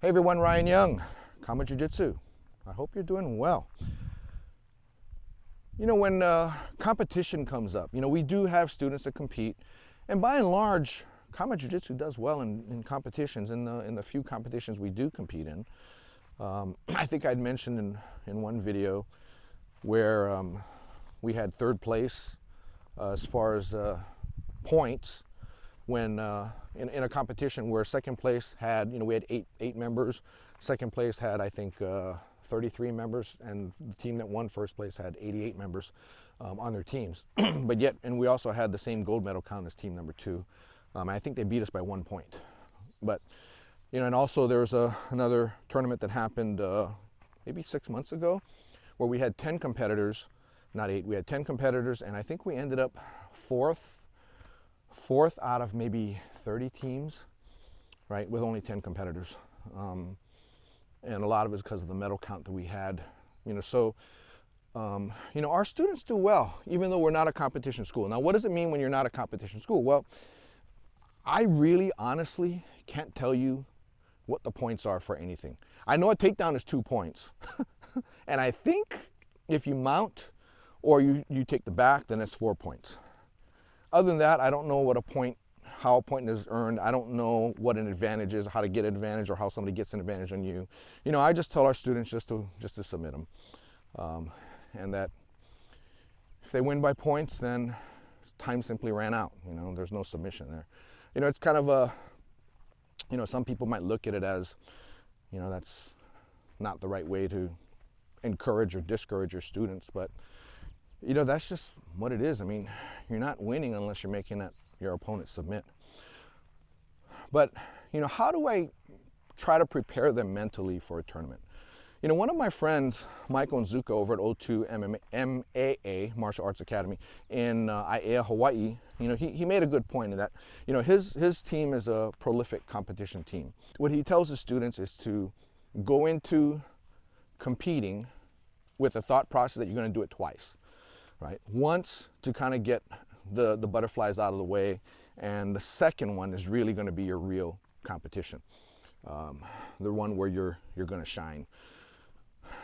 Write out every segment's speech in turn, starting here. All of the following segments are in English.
Hey everyone, Ryan Young, Kama Jiu-Jitsu. I hope you're doing well. You know, when competition comes up, we do have students that compete, and by and large, Kama Jiu-Jitsu does well in competitions, in the few competitions we do compete in. I think I'd mentioned in one video where we had third place as far as points when in a competition where second place had, we had eight members. Second place had, I think, 33 members, and the team that won first place had 88 members on their teams. But yet, and we also had the same gold medal count as team number 2. I think they beat us by 1 point. But, and also there was another tournament that happened maybe 6 months ago where we had 10 competitors, not 8, we had 10 competitors, and I think we ended up fourth out of maybe 30 teams, right, with only 10 competitors. And a lot of it is because of the medal count that we had, so, our students do well, even though we're not a competition school. Now, what does it mean when you're not a competition school? Well, I really honestly can't tell you what the points are for anything. I know a takedown is 2 points. And I think if you mount or you take the back, then it's 4 points. Other than that, I don't know how a point is earned. I don't know what an advantage is, how to get an advantage, or how somebody gets an advantage on you. I just tell our students just to submit them. And that if they win by points, then time simply ran out. There's no submission there. It's kind of a, some people might look at it as, that's not the right way to encourage or discourage your students, but that's just what it is. I mean, you're not winning unless you're making your opponent submit. But, how do I try to prepare them mentally for a tournament? One of my friends, Michael and Zuka over at O2 MAA, Martial Arts Academy, in Aiea, Hawaii, he made a good point in that, his team is a prolific competition team. What he tells his students is to go into competing with the thought process that you're going to do it twice. Right? Once to kind of get the butterflies out of the way, and the second one is really going to be your real competition, the one where you're going to shine.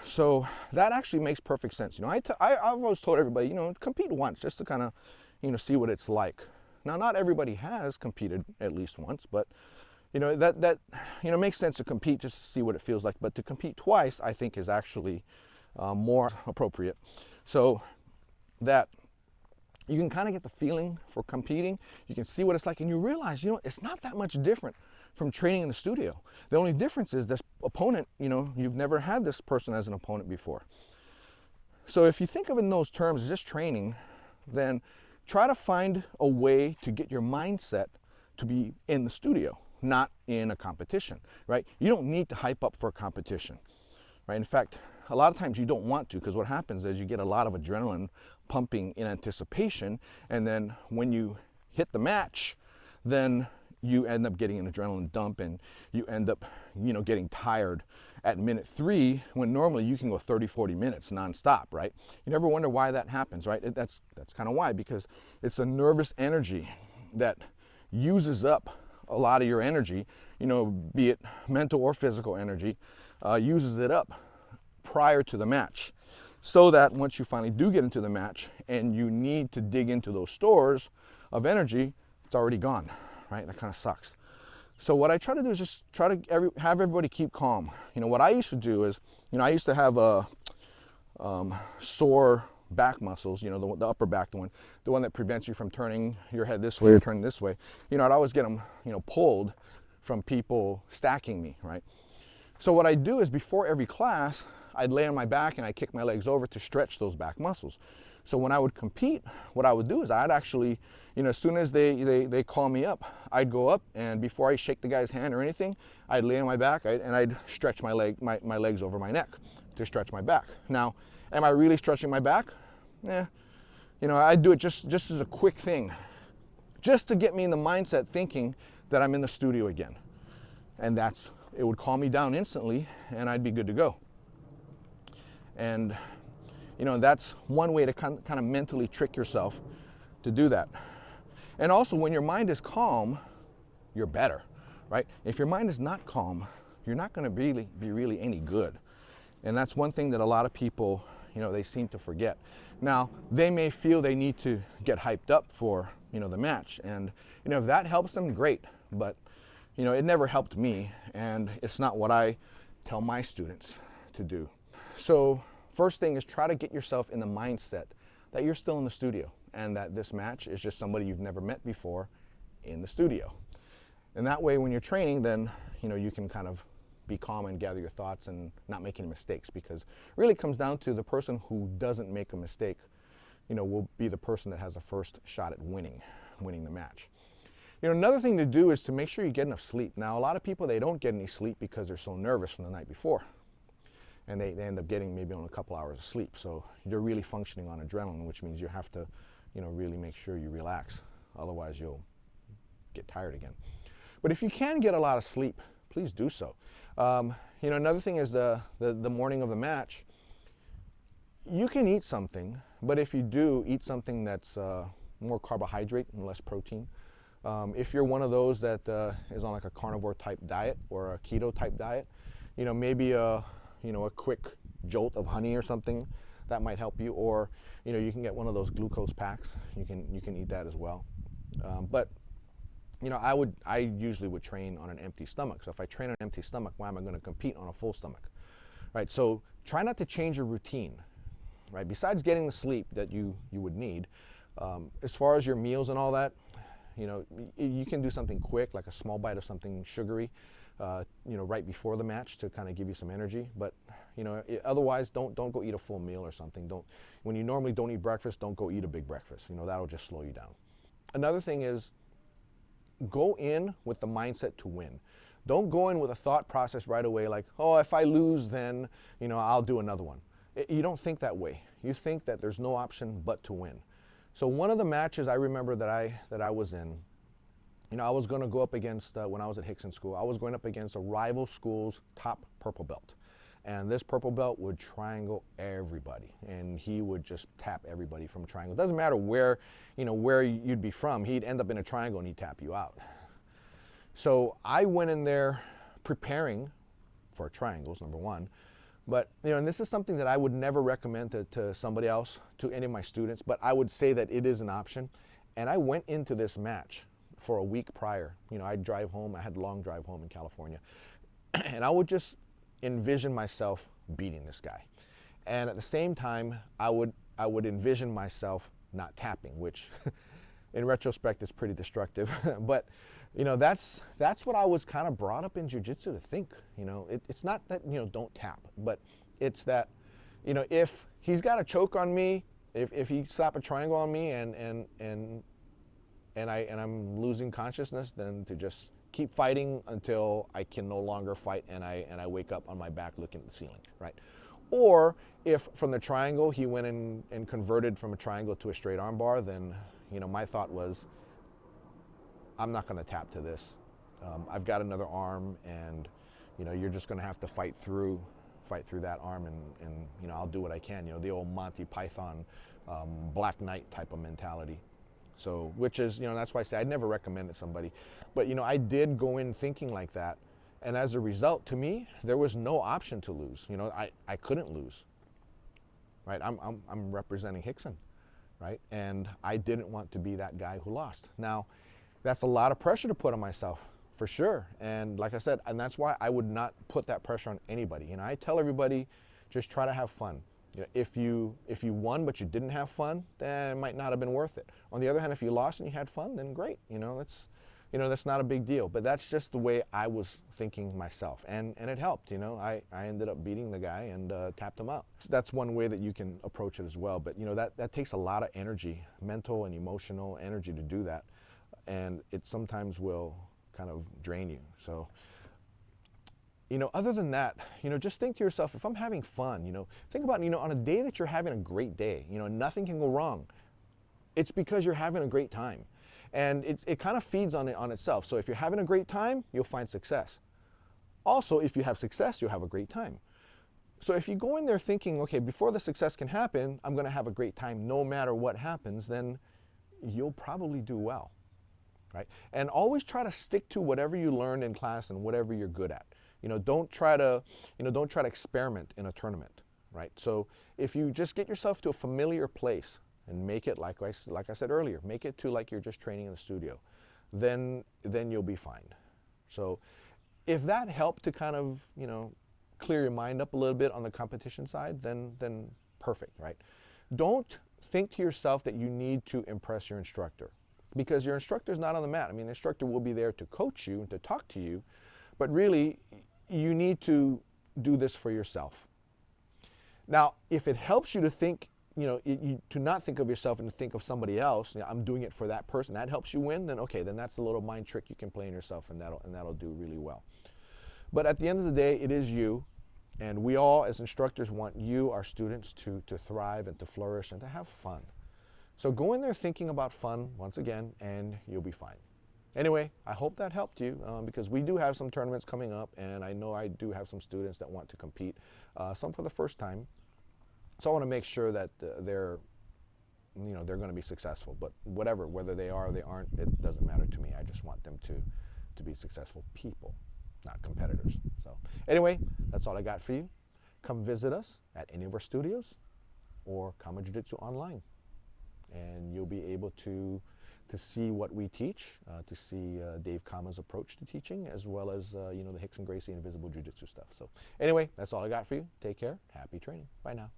So that actually makes perfect sense. I've always told everybody, compete once just to kind of, see what it's like. Now, not everybody has competed at least once, but that makes sense to compete just to see what it feels like. But to compete twice, I think, is actually more appropriate. So that you can kind of get the feeling for competing, you can see what it's like, and you realize, it's not that much different from training in the studio. The only difference is this opponent, you've never had this person as an opponent before. So if you think of it in those terms as just training, then try to find a way to get your mindset to be in the studio, not in a competition, right? You don't need to hype up for a competition, right? In fact, a lot of times you don't want to, because what happens is you get a lot of adrenaline pumping in anticipation, and then when you hit the match, then you end up getting an adrenaline dump, and you end up, getting tired at minute 3 when normally you can go 30-40 minutes nonstop, right? You never wonder why that happens, right? That's kind of why, because it's a nervous energy that uses up a lot of your energy, be it mental or physical energy, uses it up prior to the match, so that once you finally do get into the match and you need to dig into those stores of energy, it's already gone, right? That kind of sucks. So what I try to do is just try to have everybody keep calm. What I used to do is, I used to have a sore back muscles, the upper back, the one that prevents you from turning your head this way or turning this way. I'd always get them, pulled from people stacking me, right? So what I do is before every class, I'd lay on my back and I'd kick my legs over to stretch those back muscles. So when I would compete, what I would do is I'd actually, as soon as they call me up, I'd go up, and before I shake the guy's hand or anything, I'd lay on my back and I'd stretch my legs over my neck to stretch my back. Now, am I really stretching my back? I do it just as a quick thing, just to get me in the mindset thinking that I'm in the studio again. And it would calm me down instantly, and I'd be good to go. And that's one way to kind of mentally trick yourself to do that. And also, when your mind is calm, you're better, right? If your mind is not calm, you're not going to be really any good. And that's one thing that a lot of people, they seem to forget. Now, they may feel they need to get hyped up for, the match. And, if that helps them, great. But, it never helped me. And it's not what I tell my students to do. So first thing is try to get yourself in the mindset that you're still in the studio and that this match is just somebody you've never met before in the studio. And that way when you're training, then, you can kind of be calm and gather your thoughts and not make any mistakes, because it really comes down to the person who doesn't make a mistake, will be the person that has the first shot at winning the match. Another thing to do is to make sure you get enough sleep. Now, a lot of people, they don't get any sleep because they're so nervous from the night before. And they end up getting maybe only a couple hours of sleep. So you're really functioning on adrenaline, which means you have to, really make sure you relax. Otherwise, you'll get tired again. But if you can get a lot of sleep, please do so. Another thing is the morning of the match, you can eat something, but if you do, eat something that's more carbohydrate and less protein. If you're one of those that is on like a carnivore type diet or a keto type diet, maybe a quick jolt of honey or something, that might help you. Or, you can get one of those glucose packs. You can eat that as well. But I usually would train on an empty stomach. So if I train on an empty stomach, why am I going to compete on a full stomach? Right? So try not to change your routine. Right? Besides getting the sleep that you would need, as far as your meals and all that, you can do something quick, like a small bite of something sugary, right before the match to kind of give you some energy. But, otherwise, don't go eat a full meal or something. When you normally don't eat breakfast, don't go eat a big breakfast. That'll just slow you down. Another thing is, go in with the mindset to win. Don't go in with a thought process right away like, oh, if I lose, then, I'll do another one. You don't think that way. You think that there's no option but to win. So one of the matches I remember that I was in, I was going to go up against, when I was at Hickson School, I was going up against a rival school's top purple belt. And this purple belt would triangle everybody, and he would just tap everybody from a triangle. It doesn't matter where you'd be from, he'd end up in a triangle and he'd tap you out. So I went in there preparing for triangles, number one. But, and this is something that I would never recommend to somebody else, to any of my students, but I would say that it is an option. And I went into this match for a week prior. I'd drive home, I had a long drive home in California. And I would just envision myself beating this guy. And at the same time, I would envision myself not tapping, which in retrospect is pretty destructive. But that's what I was kind of brought up in jiu-jitsu to think. It's not that don't tap, but it's that if he's got a choke on me, if he slap a triangle on me and I'm losing consciousness, then to just keep fighting until I can no longer fight and I wake up on my back looking at the ceiling, right? Or if from the triangle he went and converted from a triangle to a straight arm bar, then my thought was, I'm not going to tap to this. I've got another arm, and you're just going to have to fight through that arm, and I'll do what I can. The old Monty Python, Black Knight type of mentality. So, which is, that's why I say I'd never recommend it to somebody. But I did go in thinking like that, and as a result, to me, there was no option to lose. I couldn't lose. Right? I'm representing Hickson, right? And I didn't want to be that guy who lost. Now, that's a lot of pressure to put on myself, for sure. And like I said, and that's why I would not put that pressure on anybody. I tell everybody, just try to have fun. If you won but you didn't have fun, then it might not have been worth it. On the other hand, if you lost and you had fun, then great. That's not a big deal. But that's just the way I was thinking myself, and it helped. I ended up beating the guy and tapped him out. That's one way that you can approach it as well. But that takes a lot of energy, mental and emotional energy, to do that, and it sometimes will kind of drain you. So, other than that, just think to yourself, if I'm having fun, think about, on a day that you're having a great day, nothing can go wrong. It's because you're having a great time. And it kind of feeds on itself. So if you're having a great time, you'll find success. Also, if you have success, you'll have a great time. So if you go in there thinking, okay, before the success can happen, I'm going to have a great time no matter what happens, then you'll probably do well. Right? And always try to stick to whatever you learned in class and whatever you're good at. Don't try to, don't try to experiment in a tournament, right? So if you just get yourself to a familiar place and make it, like I said earlier, make it to like you're just training in the studio, then you'll be fine. So if that helped to kind of, clear your mind up a little bit on the competition side, then perfect, right? Don't think to yourself that you need to impress your instructor, because your instructor's not on the mat. I mean, the instructor will be there to coach you and to talk to you, but really you need to do this for yourself. Now, if it helps you to think, to not think of yourself and to think of somebody else, I'm doing it for that person, that helps you win, then okay, then that's a little mind trick you can play on yourself, and that'll do really well. But at the end of the day, it is you, and we all as instructors want you, our students, to thrive and to flourish and to have fun. So go in there thinking about fun once again, and you'll be fine. Anyway, I hope that helped you, because we do have some tournaments coming up, and I know I do have some students that want to compete, some for the first time. So I want to make sure that they're going to be successful. But whether they are or they aren't, it doesn't matter to me. I just want them to be successful people, not competitors. So anyway, that's all I got for you. Come visit us at any of our studios or Kama Jiu-Jitsu online, and you'll be able to see what we teach, to see Dave Kama's approach to teaching, as well as the Hickson Gracie Invisible Jiu-Jitsu stuff. So anyway, that's all I got for you. Take care. Happy training. Bye now.